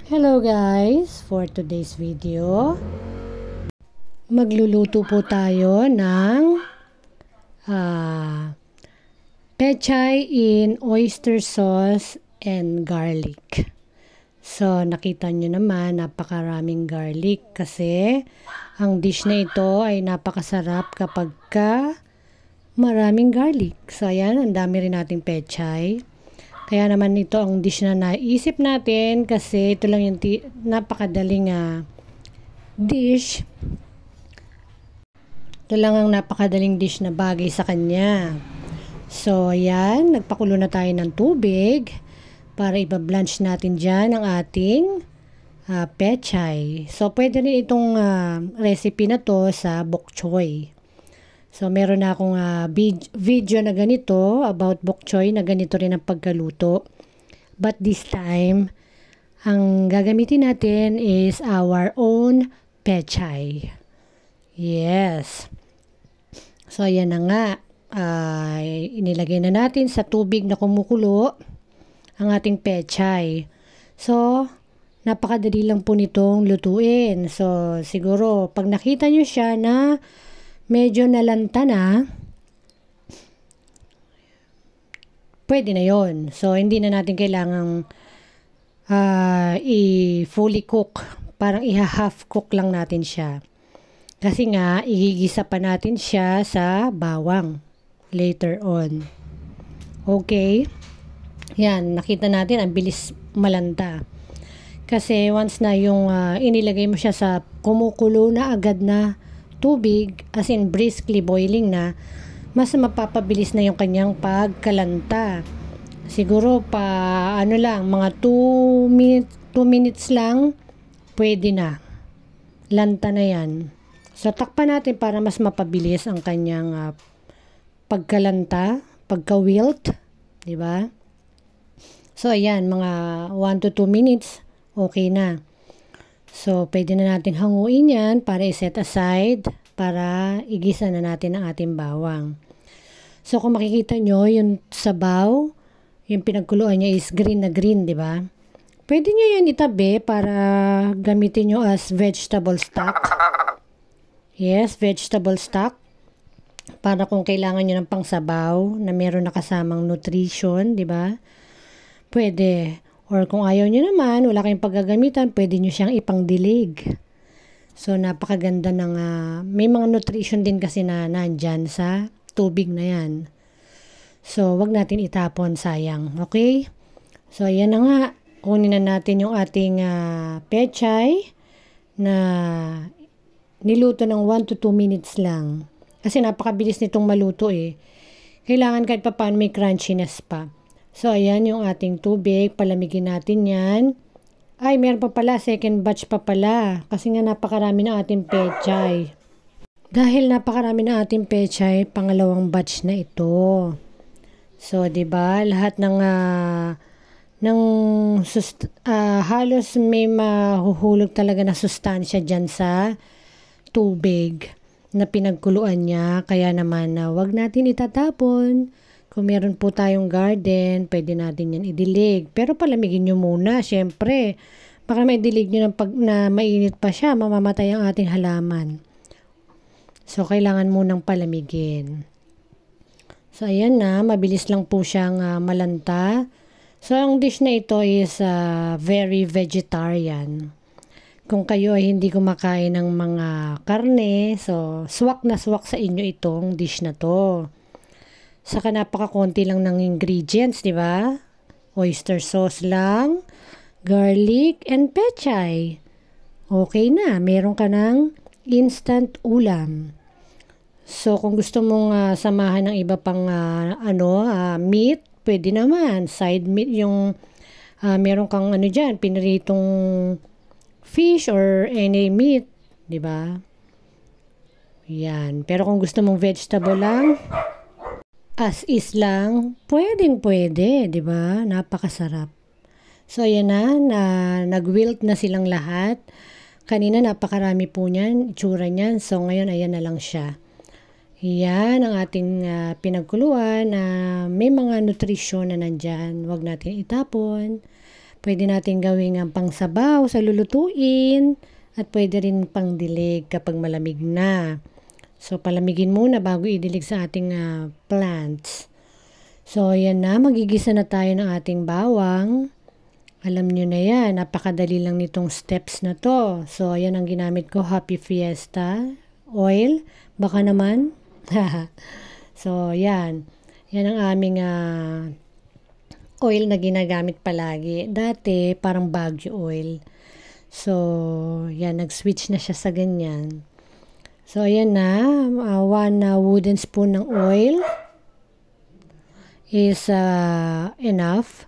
Hello guys! For today's video, magluluto po tayo ng pechay in oyster sauce and garlic. So, nakita nyo naman, napakaraming garlic kasi ang dish na ito ay napakasarap kapag maraming garlic. So, ayan, ang dami rin nating pechay. Kaya naman ito ang dish na naisip natin kasi ito lang yung napakadaling dish. Ito lang ang napakadaling dish na bagay sa kanya. So, ayan, nagpakulo na tayo ng tubig para iba-blanch natin dyan ang ating pechay. So, pwede rin itong recipe na to sa bok choy. So, meron na akong video na ganito about bok choy na ganito rin ang pagkaluto. But this time, ang gagamitin natin is our own pechay. Yes. So, ayan na nga. Inilagay na natin sa tubig na kumukulo ang ating pechay. So, napakadali lang po nitong lutuin. So, siguro, pag nakita nyo siya na medyo nalanta na, pwede na yon. So, hindi na natin kailangang i-fully cook. Parang i-half cook lang natin siya. Kasi nga, igigisa pa natin siya sa bawang later on. Okay? Yan, nakita natin, ang bilis malanta. Kasi once na yung inilagay mo siya sa kumukulo na agad na tubig, as in briskly boiling na, mas mapapabilis na yung kanyang pagkalanta. Siguro mga 2 minutes lang, pwede na. Lanta na yan. So, takpan natin para mas mapabilis ang kanyang pagkalanta, pagka-wilt, di ba? So, ayan, mga 1 to 2 minutes, okay na. So, pwede na natin hanguin yan para i-set aside para igisa na natin ang ating bawang. So, kung makikita nyo, yung sabaw, yung pinagkuluan niya is green na green, di ba? Pwede nyo yan itabi para gamitin nyo as vegetable stock. Yes, vegetable stock. Para kung kailangan nyo ng pangsabaw na meron na kasamang nutrition, di ba? Pwede. Or kung ayaw nyo naman, wala kayong paggagamitan, pwede nyo siyang ipangdilig. So, napakaganda ng, may mga nutrition din kasi na nandyan sa tubig na yan. So, wag natin itapon, sayang. Okay? So, ayan na nga. Kunin na natin yung ating pechay na niluto ng 1 to 2 minutes lang. Kasi napakabilis nitong maluto eh. Kailangan kahit pa paano may crunchiness pa. So, ayan yung ating tubig. Palamigin natin yan. Ay, meron pa pala. Second batch pa pala. Kasi nga napakarami na ating pechay. Dahil napakarami na ating pechay, pangalawang batch na ito. So, 'di ba? Lahat ng halos may mahuhulog talaga na sustansya dyan sa tubig na pinagkuluan niya. Kaya naman, wag natin itatapon. Kung meron po tayong garden, pwede natin yan idilig. Pero palamigin nyo muna, syempre. Baka may dilig nyo na mainit pa siya, mamamatay ang ating halaman. So, kailangan munang palamigin. So, ayan na. Mabilis lang po siyang malanta. So, ang dish na ito is very vegetarian. Kung kayo ay hindi kumakain ng mga karne, so, swak na swak sa inyo itong dish na to. Saka napakakonti lang ng ingredients, di ba? Oyster sauce lang, garlic, and pechay. Okay na, meron ka ng instant ulam. So, kung gusto mong samahan ng iba pang meat, pwede naman. Side meat, yung meron kang dyan, piniritong fish or any meat, di ba? Yan. Pero kung gusto mong vegetable lang, as is lang, pwede, di ba? Napakasarap. So, ayan na, nag-wilt na silang lahat. Kanina, napakarami po niyan, itsura niyan. So, ngayon, ayan na lang siya. Yan ang ating pinagkuluan na may mga nutrisyon na nandyan. Huwag natin itapon. Pwede natin gawing ang pangsabaw sa lulutuin at pwede rin pangdilig kapag malamig na. So, palamigin muna bago idilig sa ating plants. So, yan na. Magigisa na tayo ng ating bawang. Alam nyo na yan. Napakadali lang nitong steps na to. So, ayan ang ginamit ko. Happy Fiesta oil. Baka naman. So, yan. Yan ang aming oil na ginagamit palagi. Dati, parang Baguio oil. So, yan. Nag-switch na siya sa ganyan. So, ayan na. 1 wooden spoon ng oil is enough.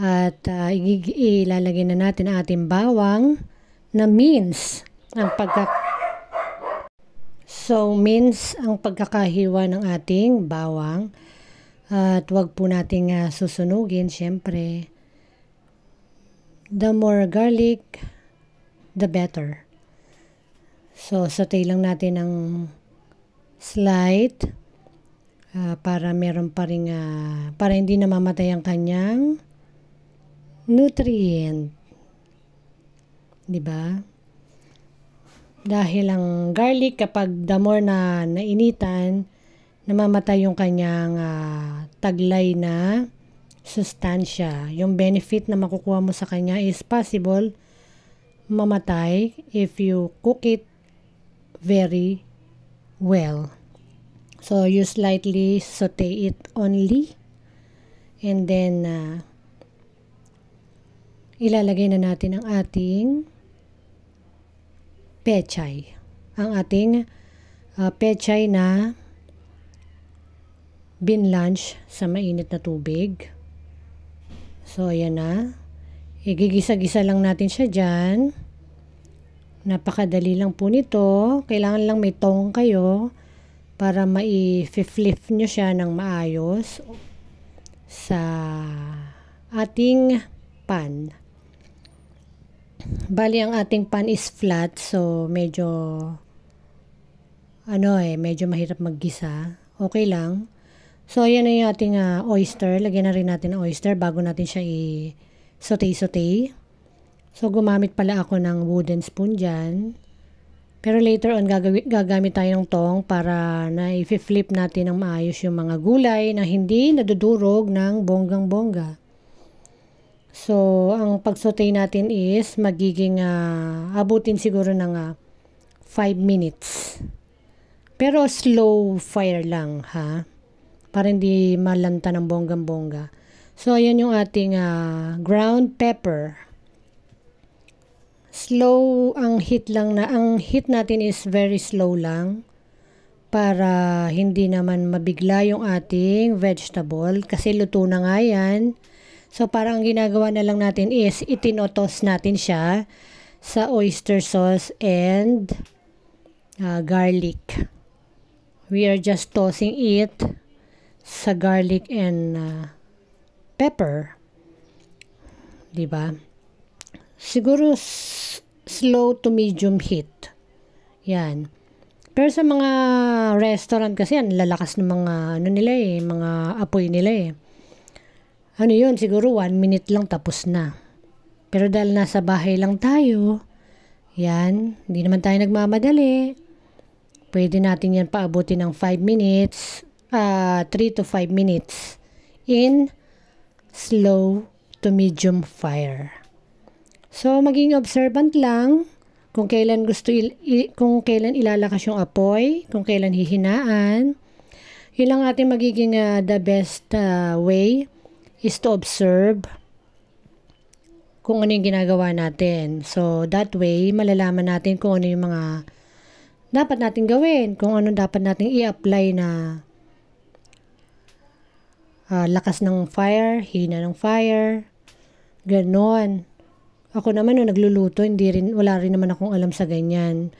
At ilalagay na natin ang ating bawang na mince. Mince ang pagkakahiwa ng ating bawang. At wag po nating susunugin, syempre. The more garlic, the better. So, saute lang natin ng slight para meron pa rin, para hindi namamatay ang kanyang nutrient. Diba? Dahil ang garlic, kapag the more na nainitan, namamatay yung kanyang taglay na sustansya. Yung benefit na makukuha mo sa kanya is possible mamatay if you cook it very well. So, you slightly saute it only. And then, ilalagay na natin ang ating pechay. Ang ating pechay na binlanch sa mainit na tubig. So, ayan na. Igigisa-gisa lang natin siya dyan. Napakadali lang po nito. Kailangan lang may tong kayo para mai-flip nyo siya ng maayos sa ating pan. Bali, ang ating pan is flat. So, medyo medyo mahirap maggisa. Okay lang. So, ayan na yung ating oyster. Lagyan na rin natin ng oyster bago natin siya i-saute-saute. So, gumamit pala ako ng wooden spoon dyan. Pero later on, gagamit tayo ng tong para na i-flip natin ng maayos yung mga gulay na hindi nadudurog ng bonggang-bongga. So, ang pag-saute natin is magiging abutin siguro ng 5 minutes. Pero slow fire lang, ha? Para hindi malanta ng bonggang-bongga. So, ayan yung ating ground pepper. Slow ang heat lang ang heat natin is very slow lang para hindi naman mabigla yung ating vegetable kasi luto na nga yan. So, parang ang ginagawa na lang natin is itinotos natin siya sa oyster sauce and garlic. We are just tossing it sa garlic and pepper. Diba? Siguro slow to medium heat. Yan. Pero sa mga restaurant kasi yan, lalakas ng mga mga apoy nila eh. Ano yun? Siguro 1 minute lang tapos na. Pero dahil nasa bahay lang tayo, yan, hindi naman tayo nagmamadali. Pwede natin yan paabutin ng 5 minutes, 3 to 5 minutes in slow to medium fire. So, maging observant lang kung kailan kung kailan ilalakas yung apoy, kung kailan hihinaan. Yun lang ating magiging the best way is to observe kung ano yung ginagawa natin. So, that way, malalaman natin kung ano yung mga dapat natin gawin, kung ano dapat natin i-apply na lakas ng fire, hina ng fire, ganon. Ako naman nung nagluluto, wala rin naman akong alam sa ganyan.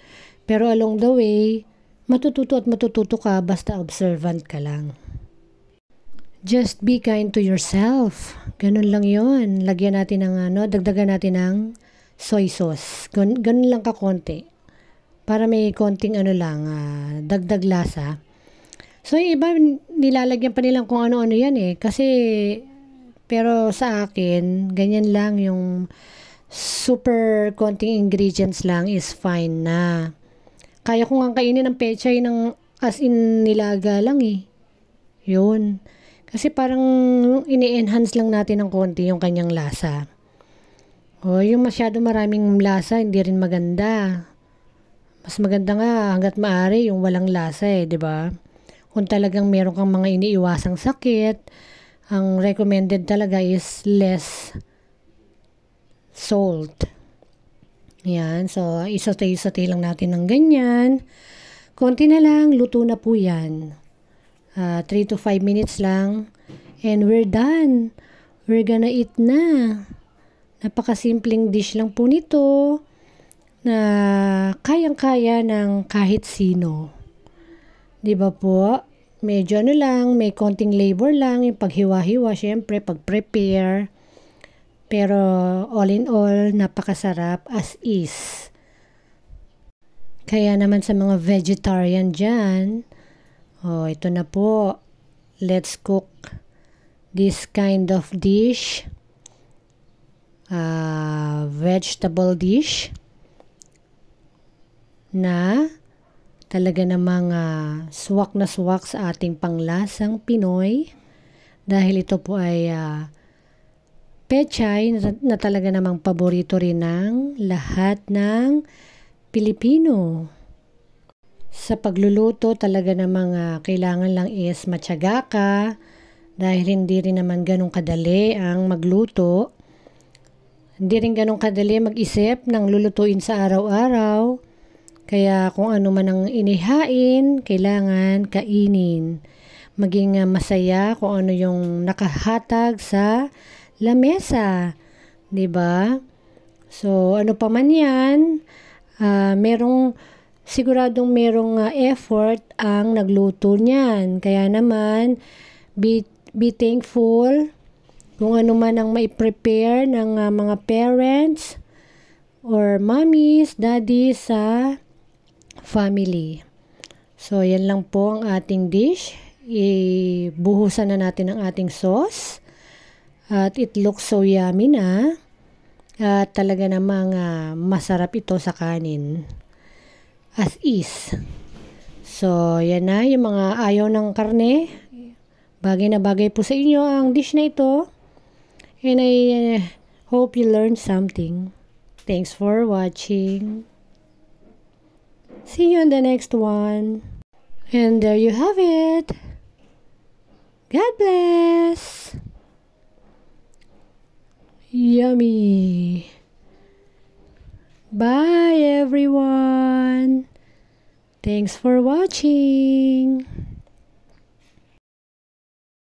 Pero along the way, matututo ka basta observant ka lang. Just be kind to yourself. Ganun lang yon. Lagyan natin ng dagdagan natin ng soy sauce. Ganun lang ka konti. Para may konting dagdag lasa. So, yung iba, nilalagyan pa nilang kung ano-ano yan eh. Kasi, Pero sa akin, ganyan lang yung super konting ingredients lang is fine na. Kaya ko nga kainin ng pechay ng as in nilaga lang eh. Yun. Kasi parang ini-enhance lang natin ng konti yung kanyang lasa. O, yung masyado maraming lasa, hindi rin maganda. Mas maganda nga hanggat maaari yung walang lasa eh, di ba? Kung talagang meron kang mga iniiwasang sakit, ang recommended talaga is less salt. Yan. So, isote-isote lang natin ng ganyan. Konti na lang, luto na po yan. 3 to 5 minutes lang. And we're done. We're gonna eat na. Napakasimpleng dish lang po nito na kayang-kaya ng kahit sino. Di ba po? Medyo ano lang, may konting labor lang, yung paghiwa-hiwa, syempre, pag-prepare. Pero all in all, napakasarap as is. Kaya naman sa mga vegetarian dyan, ito na po. Let's cook this kind of dish. Vegetable dish na talaga namang swak na swak sa ating panglasang Pinoy. Dahil ito po ay pechay na talaga namang paborito rin ng lahat ng Pilipino. Sa pagluluto talaga namang kailangan lang is matyaga ka dahil hindi rin naman ganun kadali ang magluto. Hindi rin ganun kadali mag-isip ng lulutuin sa araw-araw. Kaya kung ano man ang inihain, kailangan kainin. Maging masaya kung ano yung nakahatag sa lamesa, 'di ba? So ano pa man 'yan, siguradong merong effort ang nagluto niyan. Kaya naman be thankful kung ano man ang mai-prepare ng mga parents or mommies, daddies sa family. So yan lang po ang ating dish. Ibuhusan na natin ang ating sauce. At it looks so yummy na. At talaga namang masarap ito sa kanin. As is. So, yan na yung mga ayaw ng karne. Bagay na bagay po sa inyo ang dish na ito. And I hope you learned something. Thanks for watching. See you on the next one. And there you have it. God bless. Yummy. Bye everyone. Thanks for watching.